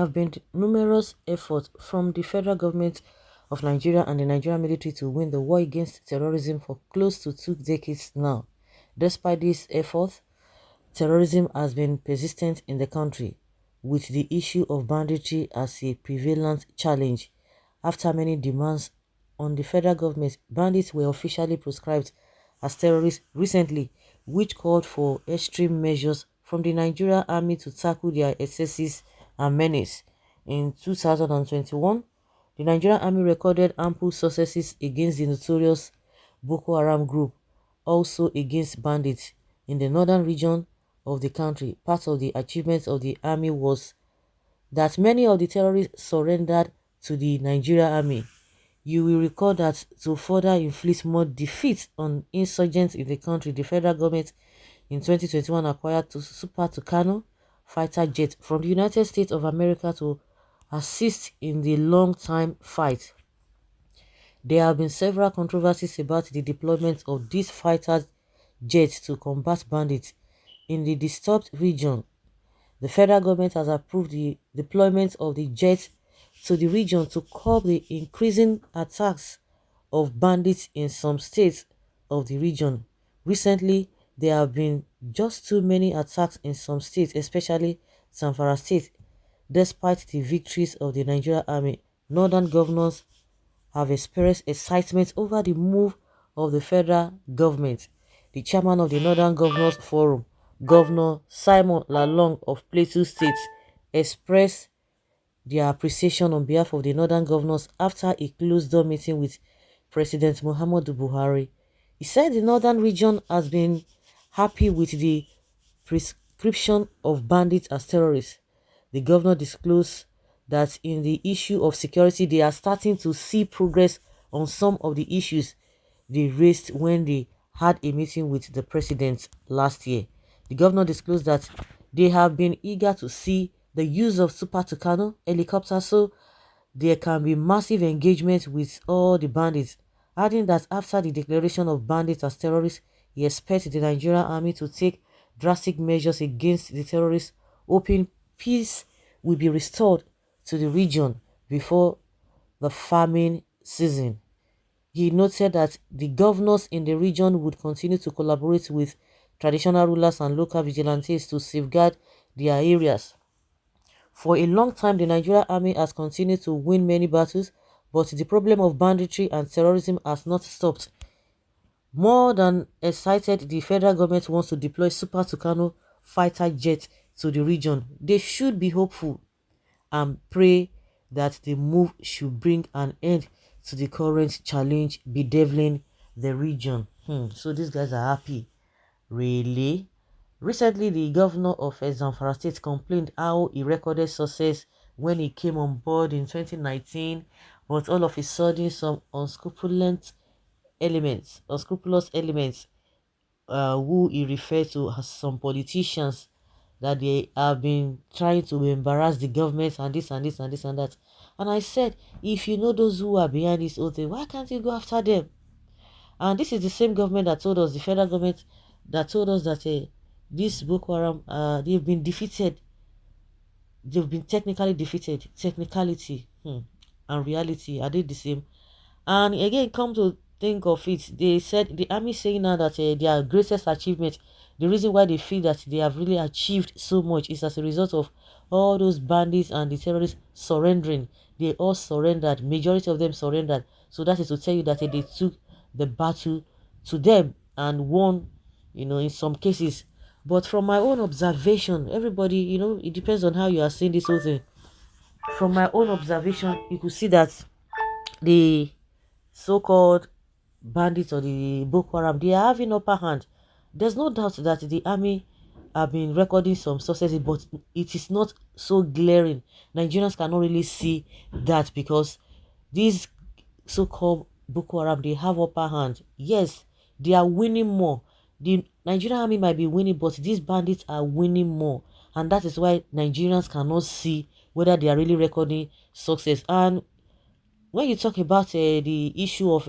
have been numerous efforts from the federal government of Nigeria and the Nigerian military to win the war against terrorism for close to 2 decades now. Despite these efforts, terrorism has been persistent in the country, with the issue of banditry as a prevalent challenge. After many demands on the federal government, bandits were officially proscribed as terrorists recently, which called for extreme measures from the Nigerian army to tackle their excesses and menace. In 2021, the Nigerian army recorded ample successes against the notorious Boko Haram group, also against bandits in the northern region of the country. Part of the achievements of the army was that many of the terrorists surrendered to the Nigerian army. You will recall that to further inflict more defeat on insurgents in the country, the federal government in 2021 acquired Super TUCANO fighter jet from the United States of America to assist in the long-time fight. There have been several controversies about the deployment of these fighter jets to combat bandits in the disturbed region. The federal government has approved the deployment of the jets to the region to curb the increasing attacks of bandits in some states of the region. Recently, there have been just too many attacks in some states, especially Zamfara State. Despite the victories of the Nigerian army, northern governors have expressed excitement over the move of the federal government. The chairman of the Northern Governors Forum, Governor Simon Lalong of Plateau State, expressed their appreciation on behalf of the Northern Governors after a closed-door meeting with President Muhammadu Buhari. He said the Northern region has been happy with the prescription of bandits as terrorists. The governor disclosed that in the issue of security, they are starting to see progress on some of the issues they raised when they had a meeting with the president last year. The governor disclosed that they have been eager to see the use of Super Tucano helicopters so there can be massive engagement with all the bandits, adding that after the declaration of bandits as terrorists, he expects the Nigerian army to take drastic measures against the terrorists, hoping peace will be restored to the region before the farming season. He noted that the governors in the region would continue to collaborate with traditional rulers and local vigilantes to safeguard their areas. For a long time, the Nigerian army has continued to win many battles, but the problem of banditry and terrorism has not stopped. More than excited, the federal government wants to deploy Super Tucano fighter jets to the region. They should be hopeful and pray that the move should bring an end to the current challenge bedeviling the region. So these guys are happy. Really? Recently, the governor of Zamfara State complained how he recorded success when he came on board in 2019, but all of a sudden some unscrupulous elements who he referred to as some politicians, that they have been trying to embarrass the government and this and this and this and that. And I said, if you know those who are behind this whole thing, why can't you go after them? And this is the same government that told us, the federal government that told us that this Boko Haram, they've been defeated. They've been technically defeated. Technicality and reality, are they the same? And again, come to think of it, they said the army saying now that their greatest achievement, the reason why they feel that they have really achieved so much, is as a result of all those bandits and the terrorists surrendering. They all surrendered. Majority of them surrendered. So that is to tell you that they took the battle to them and won, in some cases. But from my own observation, everybody, it depends on how you are seeing this whole thing. From my own observation, you could see that the so-called bandits or the Boko Haram, they are having upper hand. There's no doubt that the army have been recording some successes, but it is not so glaring. Nigerians cannot really see that because these so-called Boko Haram, they have upper hand. Yes, they are winning more. The Nigerian army might be winning, but these bandits are winning more. And that is why Nigerians cannot see whether they are really recording success. And when you talk about the issue of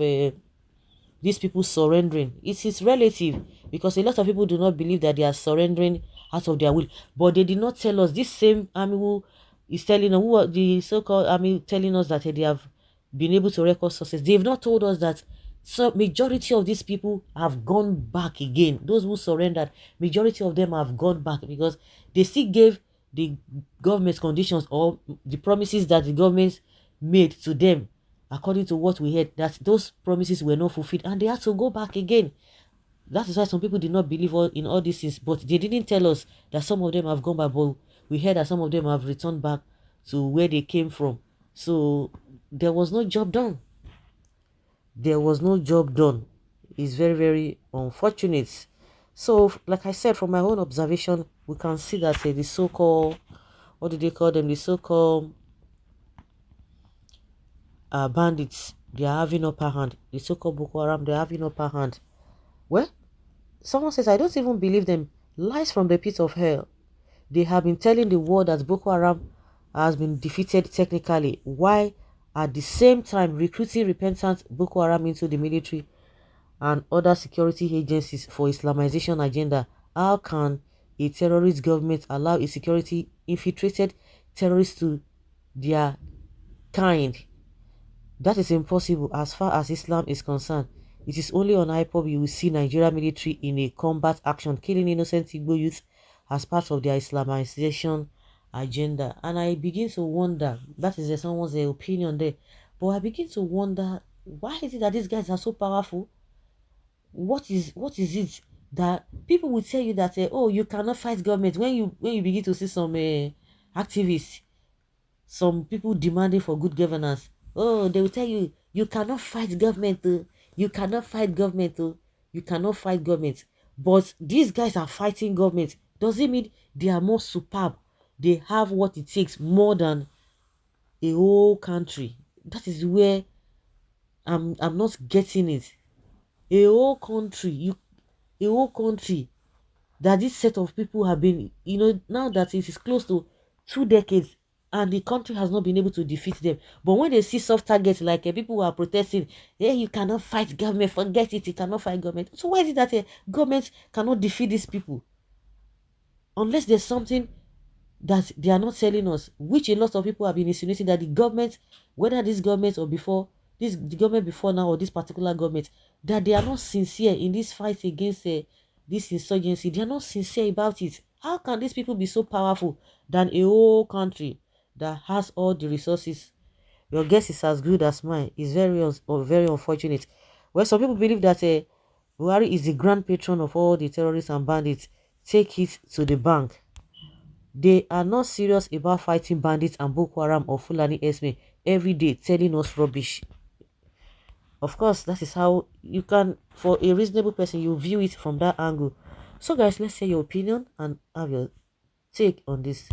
these people surrendering, it is relative, because a lot of people do not believe that they are surrendering out of their will. But they did not tell us, this same army who is telling us, who are the so-called army telling us that they have been able to record success. They've not told us that majority of these people have gone back again. Those who surrendered, majority of them have gone back because they still gave the government's conditions or the promises that the government made to them. According to what we heard, that those promises were not fulfilled and they had to go back again. That is why some people did not believe in all these things, but they didn't tell us that some of them have gone back, but we heard that some of them have returned back to where they came from. So there was no job done. There was no job done. It's very, very unfortunate. So, like I said, from my own observation, we can see that the so-called, what do they call them? The so-called bandits, they are having upper hand. The so-called Boko Haram, they are having upper hand. Well, someone says, I don't even believe them. Lies from the pit of hell. They have been telling the world that Boko Haram has been defeated technically, while at the same time recruiting repentant Boko Haram into the military and other security agencies for Islamization agenda. How can a terrorist government allow a security infiltrated terrorists to their kind? That is impossible as far as Islam is concerned. It is only on IPOB you will see Nigeria military in a combat action killing innocent Igbo youth as part of their Islamization agenda. And I begin to wonder, that is someone's opinion there, but I begin to wonder, why is it that these guys are so powerful? What is it that people will tell you that oh, you cannot fight government when you begin to see some activists, some people demanding for good governance. Oh, they will tell you, you cannot fight government. You cannot fight government. You cannot fight government. But these guys are fighting government. Does it mean they are more superb? They have what it takes more than a whole country. That is where I'm not getting it. A whole country, a whole country that this set of people have been, now that it is close to 2 decades and the country has not been able to defeat them. But when they see soft targets like people who are protesting, yeah, you cannot fight government, forget it, you cannot fight government. So why is it that government cannot defeat these people? Unless there's something that they are not telling us, which a lot of people have been insinuating that the government, whether this government or before, the government before now or this particular government, that they are not sincere in this fight against this insurgency. They are not sincere about it. How can these people be so powerful than a whole country that has all the resources? Your guess is as good as mine. It's very unfortunate. Well, some people believe that Buhari is the grand patron of all the terrorists and bandits. Take it to the bank. They are not serious about fighting bandits and Boko Haram or Fulani Esme every day, telling us rubbish. Of course, that is how you can, for a reasonable person, you view it from that angle. So guys, let's hear your opinion and have your take on this.